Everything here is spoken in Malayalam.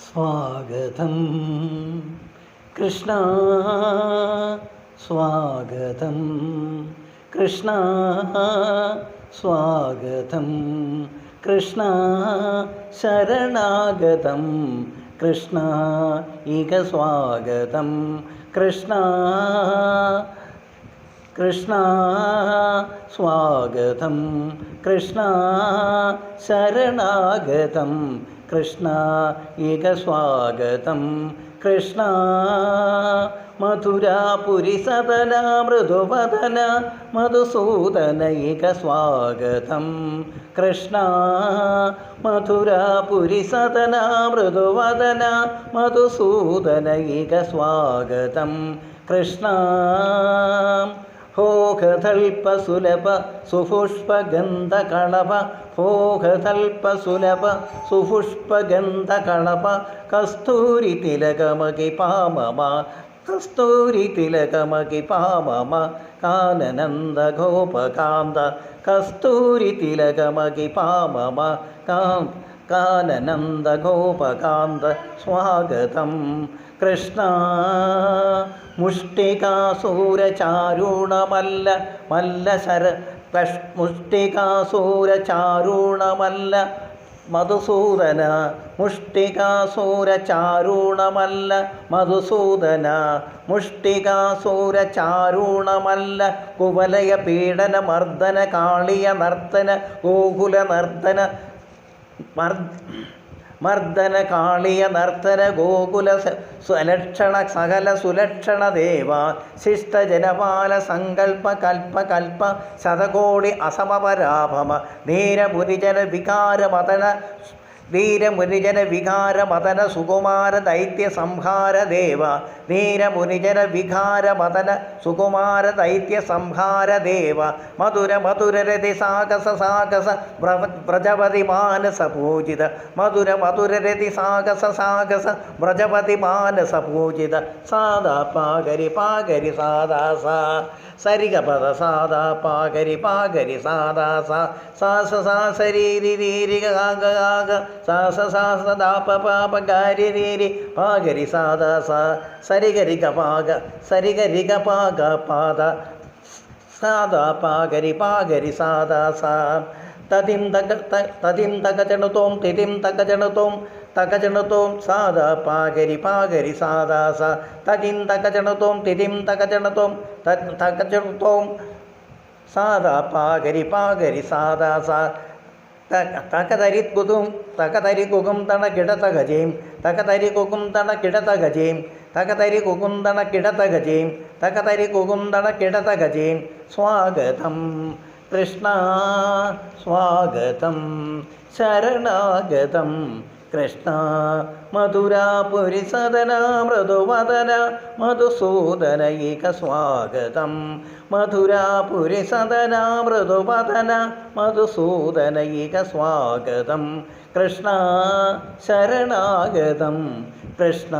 സ്വാഗതം കൃഷ്ണ, സ്വാഗതം കൃഷ്ണ, സ്വാഗതം കൃഷ്ണ, ശരണാഗതം കൃഷ്ണ, ഇക സ്വാഗതം കൃഷ്ണ, കൃഷ്ണ സ്വാഗതം കൃഷ്ണ, ശരണാഗതം കൃഷ്ണ, ഇക സ്വാഗതം കൃഷ്ണ, മധുരാപുരി സദന മൃദുവദന മധുസൂദന ഇക സ്വാഗതം കൃഷ്ണ, മധുരാപുരി സദന മൃദുവദന മധുസൂദന ഇക സ്വാഗതം കൃഷ്ണ, ഭോഗതൽപ സുലഭ സുപുഷ്പഗന്ധകളഭ, ഭോഗതൽപസുലഭ സുപുഷ്പഗന്ധകളഭ, കസ്തൂരി തിലകമകി പാമമ, കസ്തൂരി തിലകമകി പാമമ, കാനനന്ദ ഗോപകാന്ത, കസ്തൂരി തിലകമകി പാമമ, കാനനന്ദ ഗോപകാന്ത സ്വാഗതം കൃഷ്ണ, മുഷ്ടികാസൂരചാരുണമല്ല മല്ലശര മുഷ്ടികാസൂരചാരുണമല്ല മധുസൂദന, മുഷ്ടികാസൂരചാരുണമല്ല മധുസൂദന, മുഷ്ടികാസൂരചാരുണമല്ല കുവലയ പീഡന മർദ്ദന കാളിയ നർത്തന ഗോകുല നർത്തന മർദ്ദന കാളിയ നർത്തന ഗോകുല സുലക്ഷണ സകല സുലക്ഷണ ദേവ, ശിഷ്ടജനപാല സങ്കൽപ്പ കൽപ്പ കൽപ്പ ശതകോടി അസമപരാഭമ, ധീരമുനിജന വികാരമതന ധീരമുനിജന വികാരമതന സുകുമാര ദൈത്യ സംഹാര ദേവ, ധീരമുനിജന വികാരമതന സുകുമാര ദൈത്യ സംഹാര ദേവ, മധുര മധുരരതി സാഗസ സാഗസ വ്രജപതി മാനസ പൂജിത, മധുര മധുരരതി സാഗസ സാഗസ വ്രജപതി മാനസ പൂജിത, സാദാ പാഗരി പാഗരി സാദാ സാ സരിഗ പദ സാദാ പാഗരി പാഗരി സാദാ സാ സാസ സാ സരീരി രീരി ഗാഗ ഗാഗ സാസ സാസ ദാപ പാപ ഗാരി രീരി പാഗരി സാദാ സാ സരിഗരിക പാഗ സരിഗരിക പാഗ പാദ സാദാ പാഗരി പാഗരി സാദാ സാ തതിം തക ചണുതോം തിതിം തക ചണുതോം തക ചണുതോം സാദാ പാഗരി പാഗരി സാദാ സാ തതിം തക ചണുതോം തിതിം തക ചണുതോം തക ചണുതോം സാദാ പാഗരി പാഗരി സാദാ സാ തകതരിക്കുതും തകതരി കുകും തണ കിടത ഗജയും തകതരി കുകും തണ കിടത ഗജയും തകതരി കുകും തണ കിടത ഗജയും തകതരി കുകും തണ കിടത ഗജയും സ്വാഗതം കൃഷ്ണ, സ്വാഗതം ശരണാഗതം കൃഷ്ണ, മധുരാപുരി സദന മൃദുവദന മധുസൂദന ഇക സ്വാഗതം, മധുരാപുരി സദന മൃദുവദന മധുസൂദന ഇക സ്വാഗതം കൃഷ്ണ, ശരണാഗതം കൃഷ്ണ.